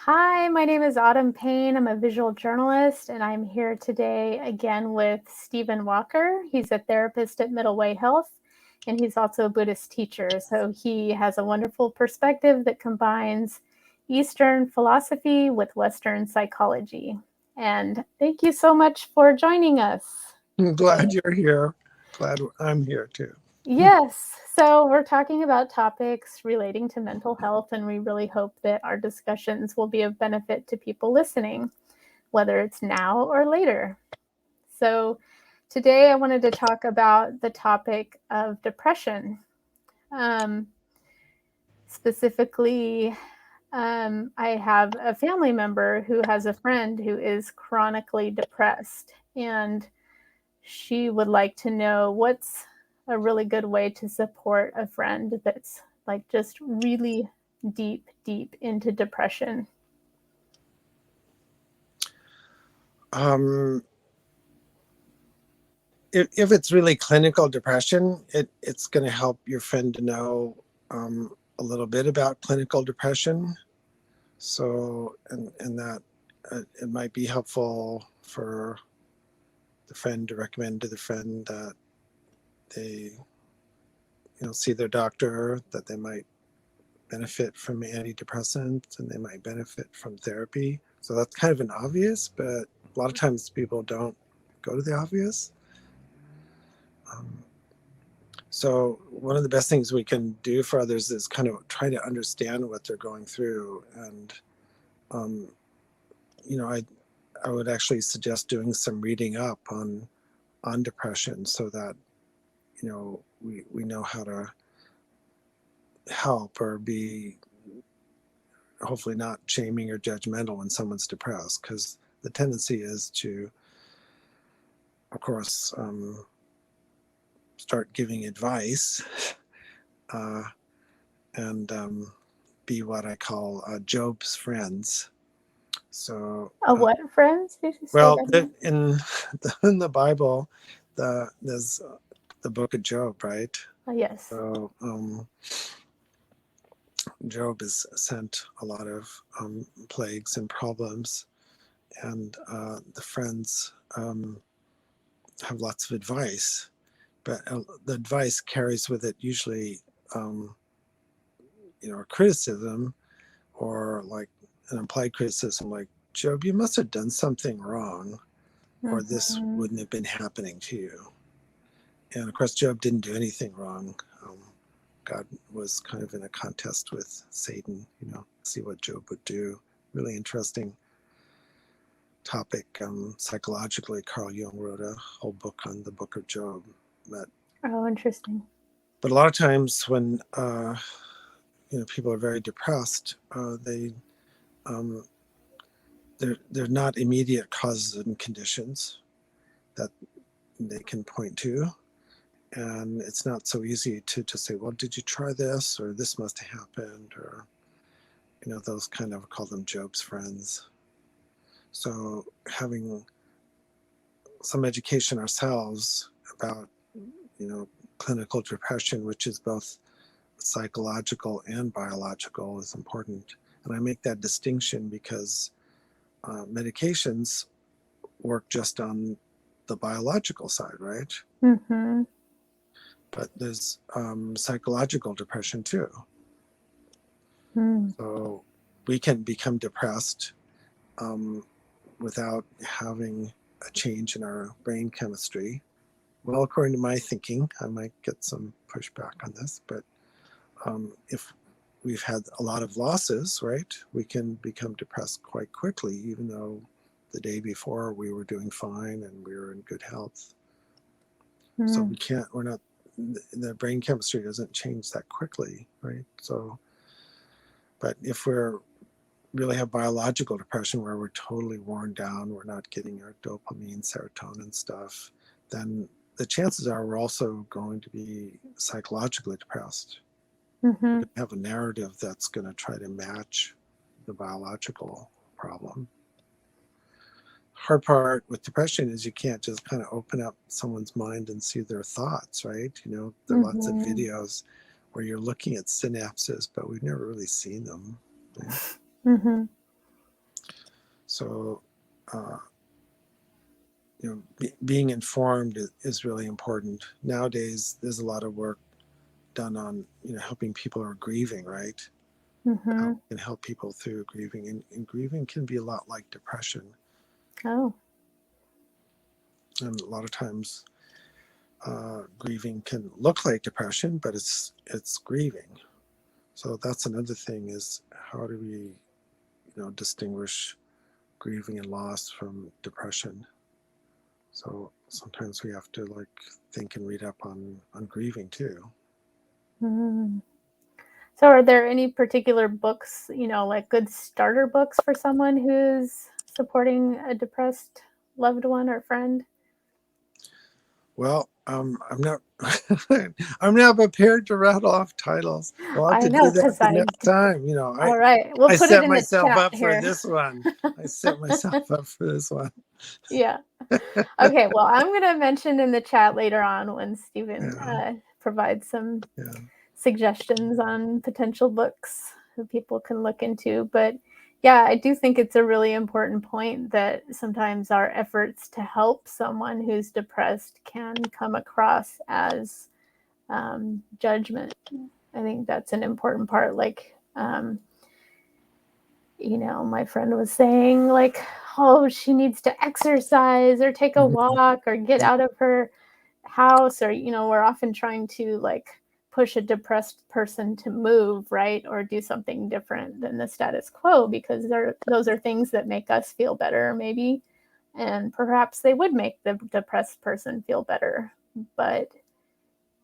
Hi, my name is Autumn Payne. I'm a visual journalist, and I'm here today again with Stephen Walker. He's a therapist at Middle Way Health, and he's also a Buddhist teacher. So he has a wonderful perspective that combines Eastern philosophy with Western psychology. And thank you so much for joining us. I'm glad you're here. Glad I'm here too. Yes. So we're talking about topics relating to mental health, and we really hope that our discussions will be of benefit to people listening, whether it's now or later. So today I wanted to talk about the topic of depression. Um, Specifically, I have a family member who has a friend who is chronically depressed, and she would like to know what's a really good way to support a friend that's like just really deep into depression. Um, if it's really clinical depression, it's going to help your friend to know a little bit about clinical depression. So, and that it might be helpful for the friend to recommend to the friend that they, see their doctor, that they might benefit from antidepressants and they might benefit from therapy. So that's kind of an obvious, but a lot of times people don't go to the obvious. Um, so one of the best things we can do for others is kind of try to understand what they're going through. And, um, I would actually suggest doing some reading up on depression so that, we know how to help or be hopefully not shaming or judgmental when someone's depressed, because the tendency is to, of course, start giving advice uh, and be what I call Job's friends. So, A what, friends? Did you say well, that again? in the Bible, there's the book of Job, right? Oh, yes. So Job is sent a lot of plagues and problems, and the friends have lots of advice, but the advice carries with it usually, um, a criticism or like an implied criticism, like, Job, you must have done something wrong, or this Mm-hmm. wouldn't have been happening to you. And of course, Job didn't do anything wrong. God was kind of in a contest with Satan, see what Job would do. Really interesting topic. Psychologically, Carl Jung wrote a whole book on the book of Job. But Oh, interesting. a lot of times when people are very depressed, they um, they're not immediate causes and conditions that they can point to, and it's not so easy to just say, well, did you try this, or this must have happened, or those kind of, call them Job's friends. So having some education ourselves about clinical depression, which is both psychological and biological, is important. And I make that distinction because medications work just on the biological side, right? Mm-hmm. But there's psychological depression too. Mm. So we can become depressed um, without having a change in our brain chemistry. Well, according to my thinking, I might get some pushback on this, but if we've had a lot of losses, right, we can become depressed quite quickly, even though the day before we were doing fine and we were in good health. So Mm. we're not, the brain chemistry doesn't change that quickly, right? So, but if we're really have biological depression where we're totally worn down, we're not getting our dopamine, serotonin stuff, then the chances are we're also going to be psychologically depressed. We're Mm-hmm. going to have a narrative that's going to try to match the biological problem. Hard part with depression is you can't just kind of open up someone's mind and see their thoughts, right? There are lots of Mm-hmm. videos where you're looking at synapses, but we've never really seen them. Right? Mm-hmm. So, being informed is really important. Nowadays, there's a lot of work done on, helping people who are grieving, right? How Mm-hmm. we can help people through grieving. And grieving can be a lot like depression. Oh. And a lot of times, grieving can look like depression, but it's grieving. So that's another thing, is how do we, distinguish grieving and loss from depression? So sometimes we have to think and read up on grieving too. Mm-hmm. So are there any particular books, like good starter books for someone who's supporting a depressed loved one or friend? Well, I'm not I'm not prepared to rattle off titles. We'll have I to do know, that because the next time. all right, we'll I put it set in the myself chat up for here. this one. I set myself up for this one. Yeah. Okay, well, I'm going to mention in the chat later on when Stephen Yeah. provides some Yeah. suggestions on potential books that people can look into. But yeah, I do think it's a really important point that sometimes our efforts to help someone who's depressed can come across as judgment. I think that's an important part. My friend was saying, oh, she needs to exercise or take a Mhm. walk or get out of her house, or we're often trying to push a depressed person to move, right, or do something different than the status quo, because those are things that make us feel better, maybe, and perhaps they would make the depressed person feel better. But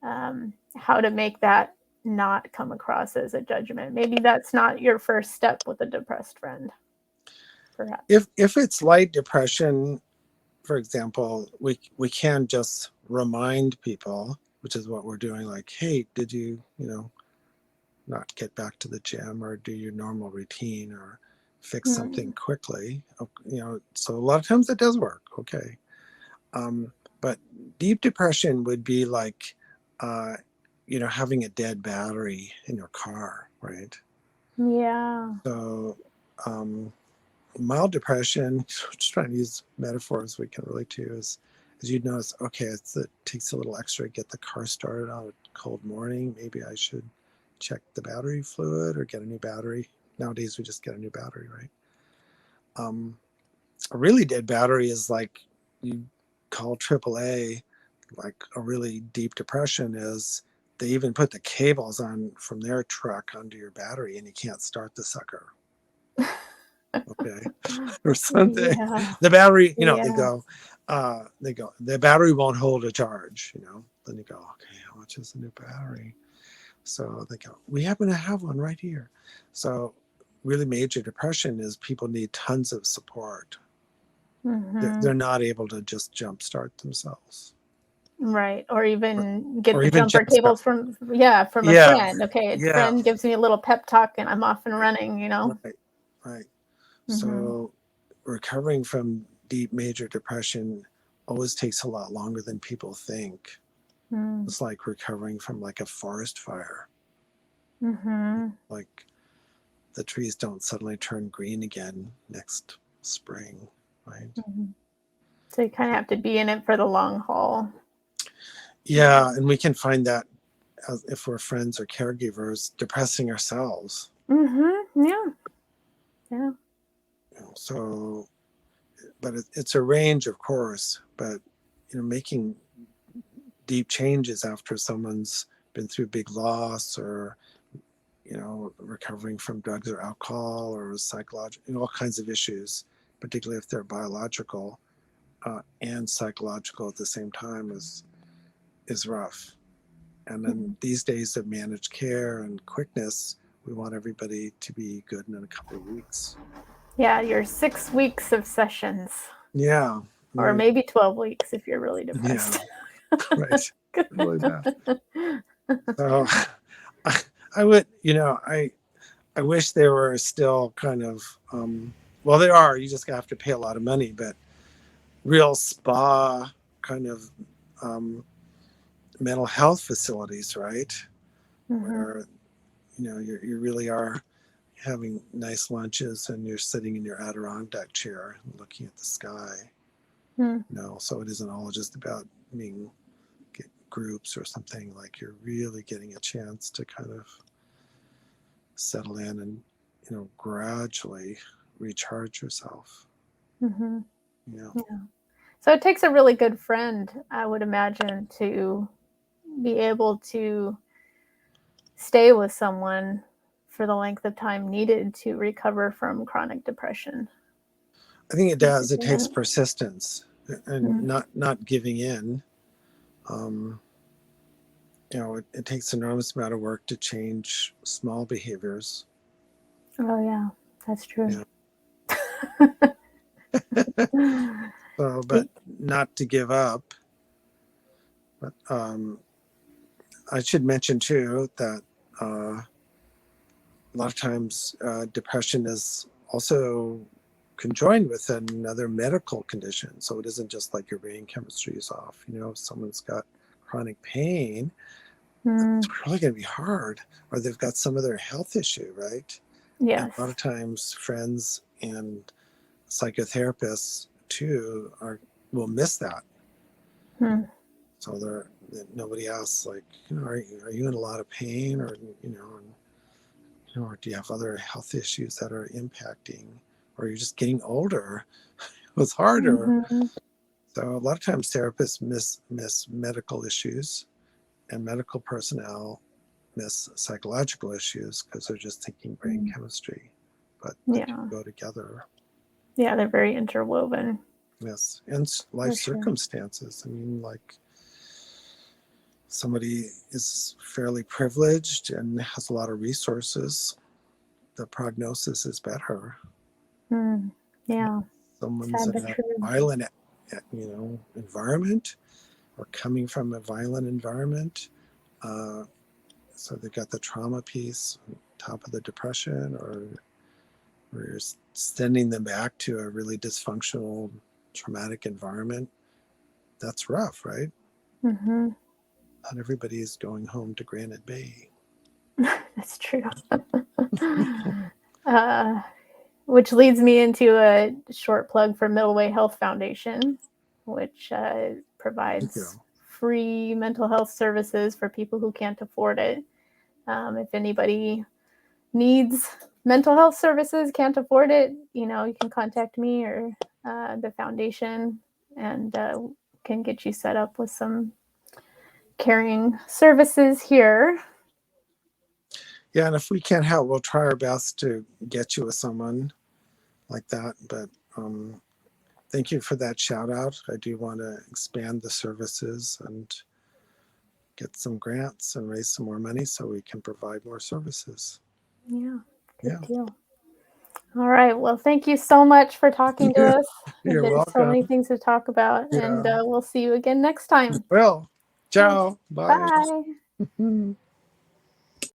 how to make that not come across as a judgment? Maybe that's not your first step with a depressed friend, perhaps. If it's light depression, for example, we can just remind people, which is what we're doing. Like, hey, did you not get back to the gym or do your normal routine or fix something quickly? So a lot of times it does work. Okay. But deep depression would be like, having a dead battery in your car, right? Yeah. So, mild depression, just trying to use metaphors we can relate to, is you'd notice, okay, it takes a little extra to get the car started on a cold morning. Maybe I should check the battery fluid or get a new battery. Nowadays, we just get a new battery, right? A really dead battery is like you call AAA. Like a really deep depression is they even put the cables on from their truck onto your battery and you can't start the sucker. Okay. Or something. Yeah. The battery, Yeah. they go, the battery won't hold a charge, Then you go, okay, how much is the new battery? So they go, we happen to have one right here. So really major depression is people need tons of support. Mm-hmm. They're not able to just jumpstart themselves. Right. Or Or, even get or the even jumper jumpstart. cables from a Yeah. friend. Okay, a Yeah. friend gives me a little pep talk and I'm off and running. Right. Right. Mm-hmm. So recovering from deep major depression always takes a lot longer than people think. It's like recovering from like a forest fire. Mm-hmm. Like the trees don't suddenly turn green again next spring, right? Mm-hmm. So you kind of have to be in it for the long haul. Yeah, and we can find that if we're friends or caregivers, depressing ourselves. Mm-hmm. Yeah. Yeah. So, but it's a range, of course. But making deep changes after someone's been through big loss, or recovering from drugs or alcohol or psychological, all kinds of issues, particularly if they're biological and psychological at the same time, is rough. And then these days of managed care and quickness, we want everybody to be good in a couple of weeks. Yeah, your 6 weeks of sessions. Yeah. Or maybe 12 weeks if you're really depressed. Yeah. Right. Really bad. So I would, I wish there were still kind of, well, there are, you just have to pay a lot of money, but real spa kind of mental health facilities, right? Mm-hmm. Where, you really are having nice lunches and you're sitting in your Adirondack chair and looking at the sky. No, so it isn't all just about being groups or something. Like you're really getting a chance to kind of settle in and, you know, gradually recharge yourself. Mm-hmm. Yeah. So it takes a really good friend, I would imagine, to be able to stay with someone for the length of time needed to recover from chronic depression. I think it does. It takes persistence and Mm. not giving in. You know, it takes an enormous amount of work to change small behaviors. Oh yeah, that's true. Yeah. So, but not to give up. But I should mention too that a lot of times depression is also conjoined with another medical condition. So it isn't just like your brain chemistry is off. You know, if someone's got chronic pain, it's really going to be hard, or they've got some other health issue, right? Yes. And a lot of times friends and psychotherapists too will miss that. So nobody asks, like, you know, are you in a lot of pain, or or do you have other health issues that are impacting, or you're just getting older? It's harder. So a lot of times therapists miss medical issues, and medical personnel miss psychological issues because they're just thinking brain chemistry, but they go together. Yeah, they're very interwoven. Yes, and life circumstances. I mean, like, somebody is fairly privileged and has a lot of resources, the prognosis is better. Yeah. Someone's in a violent, environment, or coming from a violent environment. So they've got the trauma piece on top of the depression, or you're sending them back to a really dysfunctional, traumatic environment. That's rough, right? Not everybody is going home to Granite Bay. That's true. Which leads me into a short plug for Middle Way Health Foundation, which provides free mental health services for people who can't afford it. If anybody needs mental health services, can't afford it, you can contact me or the foundation, and can get you set up with some caring services here. Yeah, and if we can't help, we'll try our best to get you with someone like that. But thank you for that shout out. I do want to expand the services and get some grants and raise some more money so we can provide more services. Yeah, good deal. All right. Well, thank you so much for talking to us. You're There's welcome. so many things to talk about, and we'll see you again next time. Well, ciao. Bye. Bye.